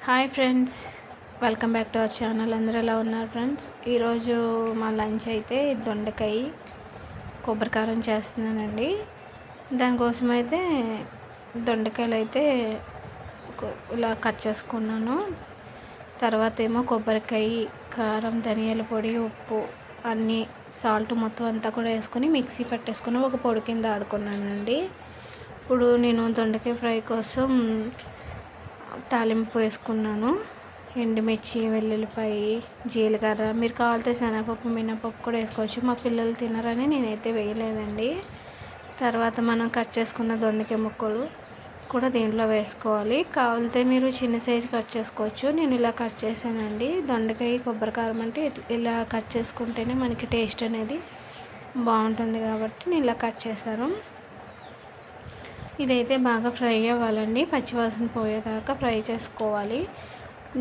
Hi friends, welcome back to our channel. అందరూ ఎలా ఉన్నారు ఫ్రెండ్స్? ఈరోజు మా లంచ్ అయితే దొండకాయ కొబ్బరికారం చేస్తున్నానండి. దానికోసం అయితే దొండకాయలు అయితే ఇలా కట్ చేసుకున్నాను. తర్వాత ఏమో కొబ్బరికాయ, కారం, ధనియాల పొడి, ఉప్పు అన్నీ సాల్ట్ మొత్తం అంతా కూడా వేసుకొని మిక్సీ పట్టేసుకొని ఒక పొడి కింద ఆడుకున్నానండి. ఇప్పుడు నేను దొండకాయ ఫ్రై కోసం తాలింపు వేసుకున్నాను. ఎండుమిర్చి, వెల్లుల్లిపాయ, జీలకర్ర, మీరు కావాలితే శనగపప్పు, మినపప్పు కూడా వేసుకోవచ్చు. మా పిల్లలు తినరని నేనైతే వేయలేదండి. తర్వాత మనం కట్ చేసుకున్న దొండకాయ ముక్కలు కూడా దీంట్లో వేసుకోవాలి. కావాలితే మీరు చిన్న సైజు కట్ చేసుకోవచ్చు. నేను ఇలా కట్ చేశానండి. దొండకాయ కొబ్బరికారం అంటే ఇలా కట్ చేసుకుంటేనే మనకి టేస్ట్ అనేది బాగుంటుంది కాబట్టి నేను ఇలా కట్ చేశాను. ఇదైతే బాగా ఫ్రై అవ్వాలండి. పచ్చివాసన పోయేదాకా ఫ్రై చేసుకోవాలి.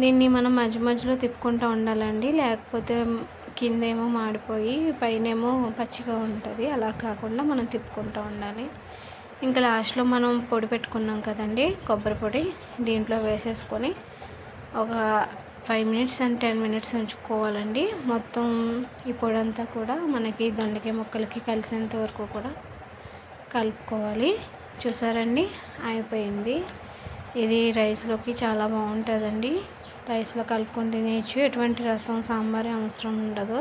దీన్ని మనం మధ్య మధ్యలో తిప్పుకుంటూ ఉండాలండి, లేకపోతే కిందేమో మాడిపోయి పైనేమో పచ్చిగా ఉంటుంది. అలా కాకుండా మనం తిప్పుకుంటూ ఉండాలి. ఇంకా లాస్ట్లో మనం పొడి పెట్టుకున్నాం కదండి, కొబ్బరి పొడి, దీంట్లో వేసేసుకొని ఒక 5 మినిట్స్ అండ్ 10 మినిట్స్ ఉంచుకోవాలండి. మొత్తం ఈ పొడి అంతా కూడా మనకి దొండకాయ ముక్కలకి కలిసేంత వరకు కూడా కలుపుకోవాలి. చూసారండి, అయిపోయింది. ఇది రైస్లోకి చాలా బాగుంటుందండి. రైస్లో కలుపుకొని తినేయచ్చు. ఎటువంటి రసం, సాంబార్ అవసరం ఉండదు.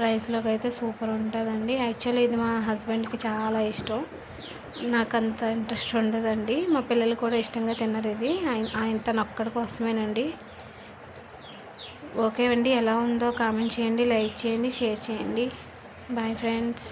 రైస్లోకి అయితే సూపర్ ఉంటుందండి. యాక్చువల్లీ ఇది మా హస్బెండ్కి చాలా ఇష్టం. నాకు అంత ఇంట్రెస్ట్ ఉండదండి. మా పిల్లలు కూడా ఇష్టంగా తినరు. ఇది తన ఒక్కడి కోసమేనండి. ఓకే అండి, ఎలా ఉందో కామెంట్ చేయండి, లైక్ చేయండి, షేర్ చేయండి. Bye friends.